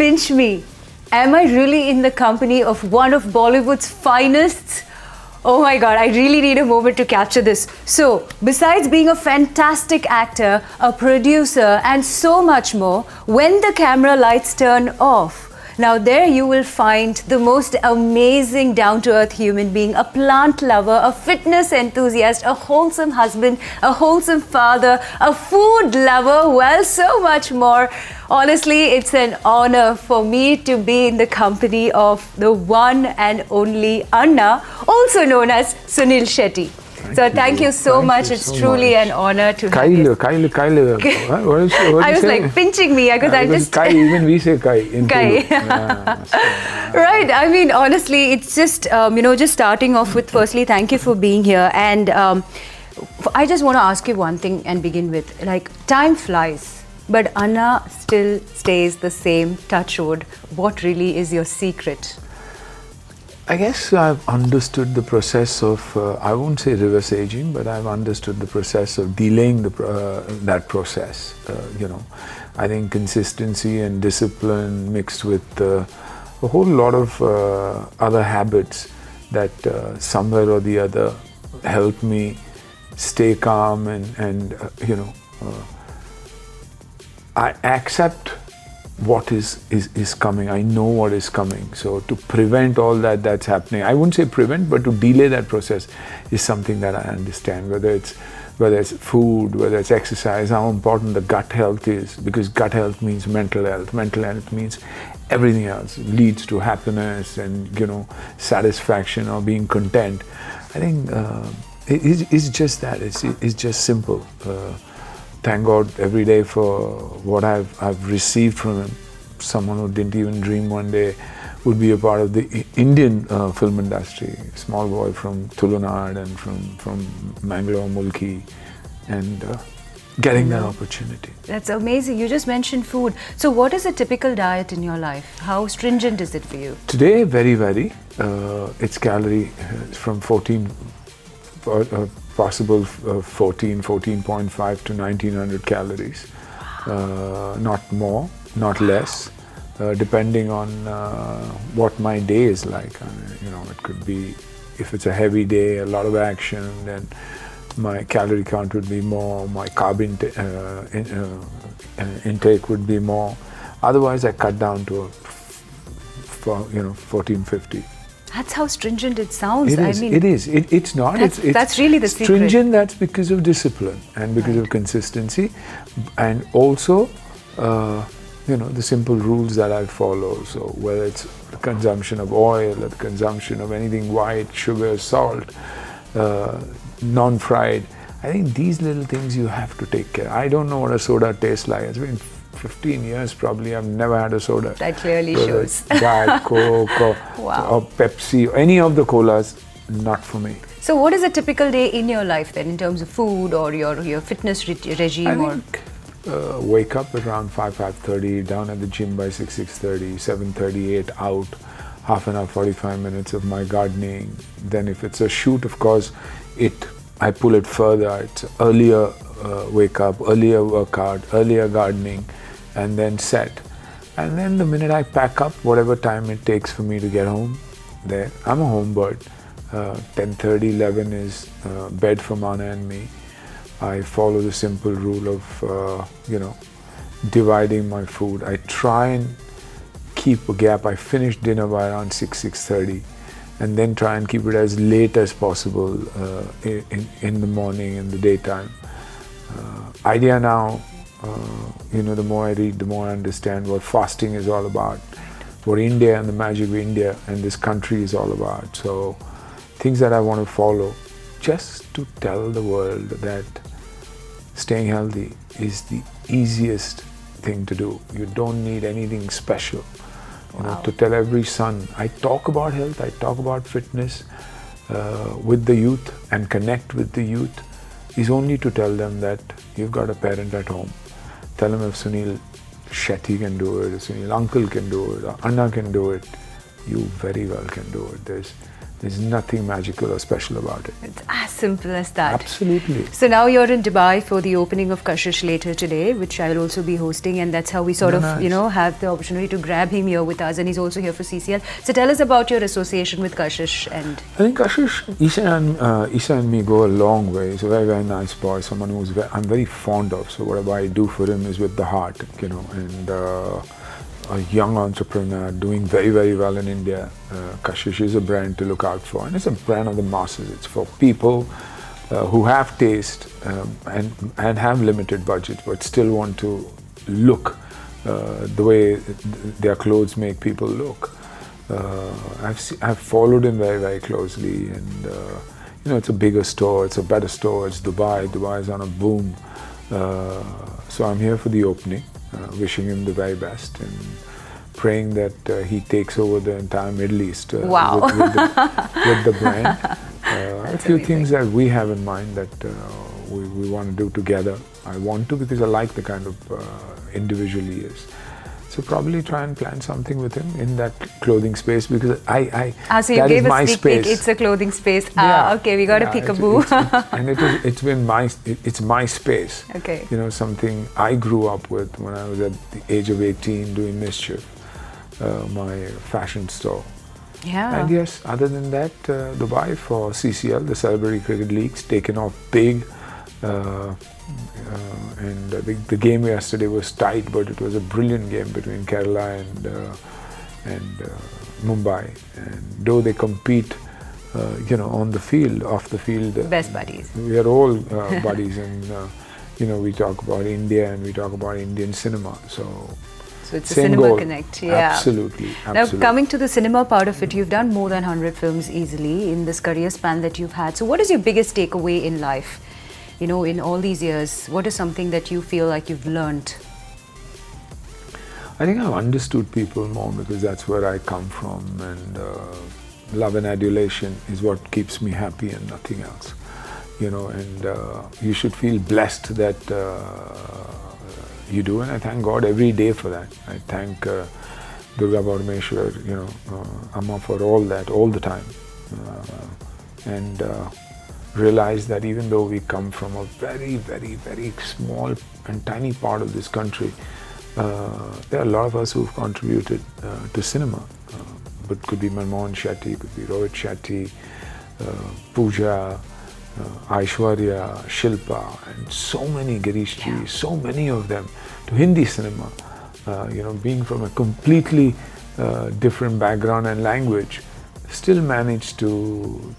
pinch me. Am I really in the company of one of Bollywood's finest? Oh my God, I really need a moment to capture this. So, besides being a fantastic actor, a producer, and so much more, when the camera lights turn off, now there you will find the most amazing down-to-earth human being, a plant lover, a fitness enthusiast, a wholesome husband, a wholesome father, a food lover, well, so much more. Honestly, it's an honor for me to be in the company of the one and only Anna, also known as Suniel Shettys. So thank you so much. It's truly an honor to have you. Kyle. What I was like pinching me because I just... Kai, even we say Kai. Kai. Right. I mean, honestly, it's just, just starting off with, firstly, thank you for being here. And I just want to ask you one thing and begin with. Like, time flies, but Anna still stays the same, touch wood. What really is your secret? I guess I've understood the process of, I won't say reverse aging, but I've understood the process of delaying that process. I think consistency and discipline mixed with a whole lot of other habits that somewhere or the other help me stay calm and I accept what is coming. I know what is coming. So to prevent all that's happening, I wouldn't say prevent, but to delay that process is something that I understand. Whether it's food, whether it's exercise, how important the gut health is, because gut health means mental health. Mental health means everything else. It leads to happiness and satisfaction or being content. I think it's just that. It's just simple. Thank God every day for what I've received from him. Someone who didn't even dream one day would be a part of the Indian film industry. Small boy from Tulunad and from Mangalore, Mulki, and getting that opportunity. That's amazing. You just mentioned food. So what is a typical diet in your life? How stringent is it for you? Today, very, very. It's calorie from 14, possible 14.5 to 1900 calories. Not more, not less, depending on what my day is like. It could be, if it's a heavy day, a lot of action, then my calorie count would be more, my carb intake would be more. Otherwise, I cut down to 1450. That's how stringent it sounds. It is. It's not. That's really the secret. Stringent, that's because of discipline and because of consistency, and also, the simple rules that I follow. So whether it's the consumption of oil or the consumption of anything white, sugar, salt, non-fried, I think these little things you have to take care. I don't know what a soda tastes like. It's been 15 years probably, I've never had a soda. That clearly shows. Diet Coke or Pepsi, or any of the colas, not for me. So what is a typical day in your life then, in terms of food or your fitness regime? I think wake up around 5:30, down at the gym by 6:30, 7:38 out, half an hour, 45 minutes of my gardening. Then if it's a shoot, of course, I pull it further. It's earlier wake up, earlier workout, earlier gardening, and then set. And then the minute I pack up, whatever time it takes for me to get home, there. I'm a home bird. 10:30, 11 is bed for Mana and me. I follow the simple rule of, dividing my food. I try and keep a gap. I finish dinner by around 6:30, and then try and keep it as late as possible in the morning, in the daytime. Idea now, the more I read, the more I understand what fasting is all about, what India and the magic of India and this country is all about. So things that I want to follow, just to tell the world that staying healthy is the easiest thing to do. You don't need anything special. To tell every son, I talk about health, I talk about fitness with the youth and connect with the youth, is only to tell them that you've got a parent at home. Tell them if Suniel Shetty can do it, if Suniel uncle can do it, or Anna can do it, you very well can do it. There's nothing magical or special about it. It's as simple as that. Absolutely. So now you're in Dubai for the opening of Kashish later today, which I will also be hosting, and that's how we sort of, nice. you know, have the opportunity to grab him here with us, and he's also here for CCL. So tell us about your association with Kashish. And I think Kashish, Isa and me go a long way. He's a very, very nice boy, someone who's I'm very fond of. So whatever I do for him is with the heart, you know, and a young entrepreneur doing very, very well in India. Kashish is a brand to look out for, and it's a brand of the masses. It's for people who have taste and have limited budgets, but still want to look the way their clothes make people look. I've followed him very, very closely, and you know, it's a bigger store, it's a better store, it's Dubai. Dubai is on a boom. So I'm here for the opening, wishing him the very best and praying that he takes over the entire Middle East with the brand. A few things that we have in mind that we want to do together. I want to because I like the kind of individual he is. So probably try and plan something with him in that clothing space, because so you that gave is my a sneak space. peek. It's a clothing space. Yeah. Okay, we got a peekaboo. And it's my space. Okay. You know, something I grew up with when I was at the age of 18 doing Mischief, my fashion store. Yeah. And yes, other than that, Dubai for CCL, the Celebrity Cricket League's taken off big. And the game yesterday was tight, but it was a brilliant game between Kerala and Mumbai. And though they compete, you know, on the field, off the field, best buddies. We are all buddies, and you know, we talk about India and we talk about Indian cinema. So it's a cinema goal. connect. Yeah. Absolutely. Now, coming to the cinema part of it, you've done more than 100 films easily in this career span that you've had. So what is your biggest takeaway in life? You know, in all these years, what is something that you feel like you've learned? I think I've understood people more, because that's where I come from, and love and adulation is what keeps me happy and nothing else. You know, and you should feel blessed that you do, and I thank God every day for that. I thank Durga Parameshwar, you know, Amma, for all that, all the time. And realize that even though we come from a very, very, very small and tiny part of this country, there are a lot of us who've contributed to cinema. But could be Manmohan Shetty, could be Rohit Shetty, Pooja, Aishwarya, Shilpa, and so many, Girishji, so many of them, to Hindi cinema. You know, being from a completely different background and language, still managed to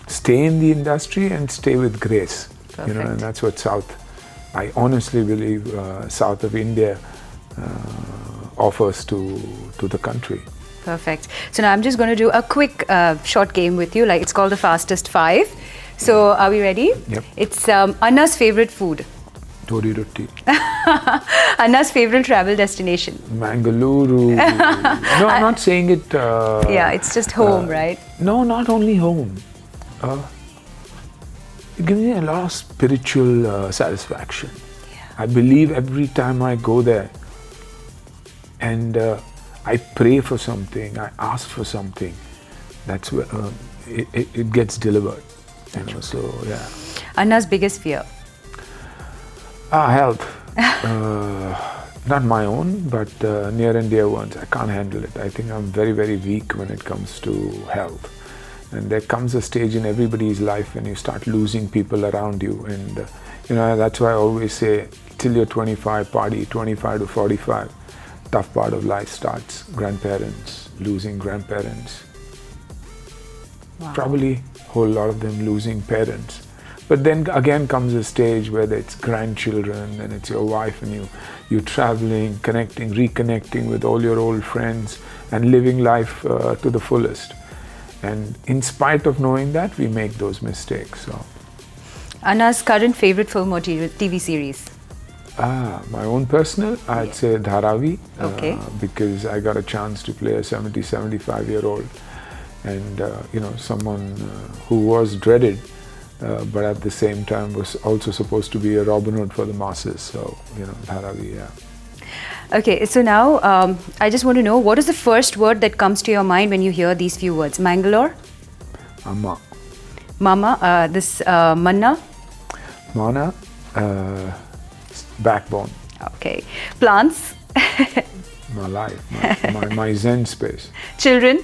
stay in the industry and stay with grace. Perfect. You know, and that's what I honestly believe South of India offers to the country. Perfect. So now I'm just going to do a quick short game with you. Like, it's called the Fastest 5. So are we ready? Yep. It's Anna's favorite food. Tori Rotti. Anna's favorite travel destination. Mangaluru. No, I'm not saying it. Yeah, it's just home, right? No, not only home. It gives me a lot of spiritual satisfaction. Yeah. I believe every time I go there, and I pray for something, I ask for something, that's where it gets delivered. You know, so yeah. Anna's biggest fear. Health. Not my own, but near and dear ones. I can't handle it. I think I'm very, very weak when it comes to health. And there comes a stage in everybody's life when you start losing people around you. And you know, that's why I always say, till you're 25, party, 25 to 45. Tough part of life starts. Grandparents, losing grandparents. Wow. Probably a whole lot of them losing parents. But then again comes a stage where it's grandchildren, and it's your wife, and you're traveling, connecting, reconnecting with all your old friends, and living life to the fullest. And in spite of knowing that, we make those mistakes. So, Anna's current favorite film or TV series? My own personal, I'd say Dharavi, Okay. because I got a chance to play a 70, 75-year-old, and you know, someone who was dreaded, but at the same time was also supposed to be a Robin Hood for the masses. So, you know, Dharavi, yeah. Okay, so now I just want to know, what is the first word that comes to your mind when you hear these few words? Mangalore? Amma. Mama, Manna? Mana, backbone. Okay. Plants? My life, my zen space. Children?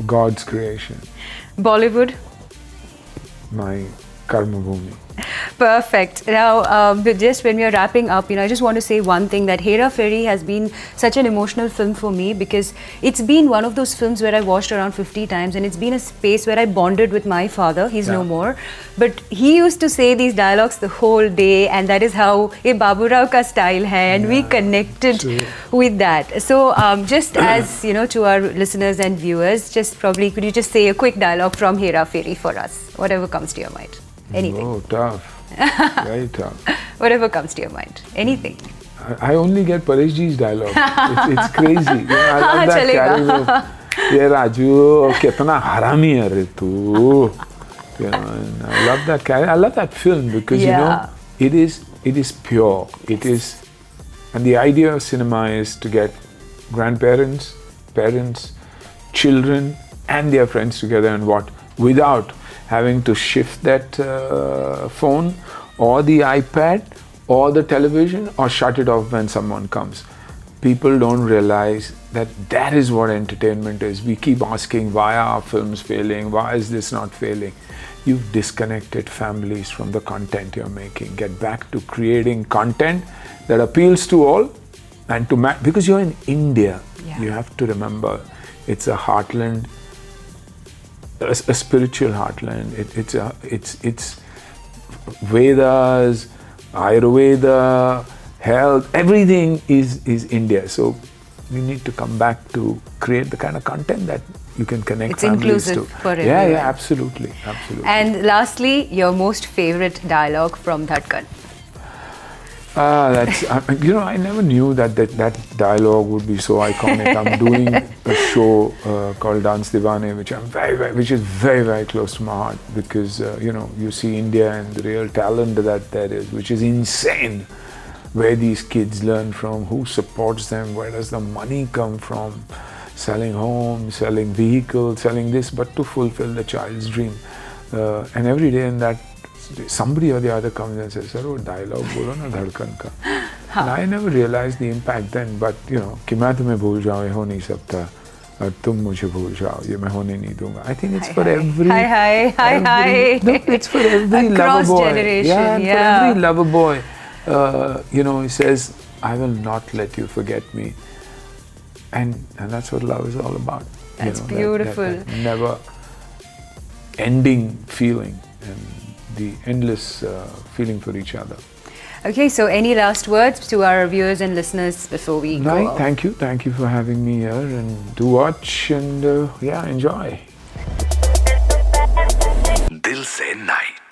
God's creation. Bollywood? My karma bhumi. Perfect. Now, just when we are wrapping up, I just want to say one thing, that Hera Fairy has been such an emotional film for me, because it's been one of those films where I watched around 50 times, and it's been a space where I bonded with my father. He's no more. But he used to say these dialogues the whole day, and that is how a Babu Rao ka style hai, and we connected with that. So, just as, to our listeners and viewers, just probably, could you just say a quick dialogue from Hera Fairy for us? Whatever comes to your mind. Anything. Oh, tough. Very tough. Whatever comes to your mind. Anything. I only get Pareshji's dialogue. It's crazy. I love that character. Ye Raju, kitna harami hai re tu. And I love that character. I love that film because it is pure. It is, and the idea of cinema is to get grandparents, parents, children, and their friends together, and without having to shift that phone or the iPad or the television or shut it off when someone comes. People don't realize that is what entertainment is. We keep asking, why are our films failing? Why is this not failing? You've disconnected families from the content you're making. Get back to creating content that appeals to all, and because you're in India, you have to remember it's a heartland, a spiritual heartland. It's Vedas, Ayurveda, health, everything is India. So we need to come back to create the kind of content that you can connect families to. It's inclusive for everyone. Yeah, absolutely. And lastly, your most favorite dialogue from Dhadkan? That's I never knew that dialogue would be so iconic. I'm doing a show called Dance Divane, which is very, very close to my heart, because you see India and the real talent that there is, which is insane. Where these kids learn from, who supports them, where does the money come from? Selling homes, selling vehicles, selling this, but to fulfill the child's dream. And every day in that, somebody or the other comes and says, "Sir, wo dialogue bolo na Dhadkan ka." And I never realized the impact then, but कि मैं तुम्हें भूल जाऊँ ये हो नहीं सकता, और तुम मुझे भूल जाओ ये मैं होने नहीं दूँगा. I think it's for every. Hi. No, it's for every lover boy. Generation, for every lover boy. He says, "I will not let you forget me," and that's what love is all about. That's beautiful. That never ending feeling, and the endless feeling for each other. Okay, so any last words to our viewers and listeners before we go out? Thank you for having me here, and do watch and enjoy. Dilse Night.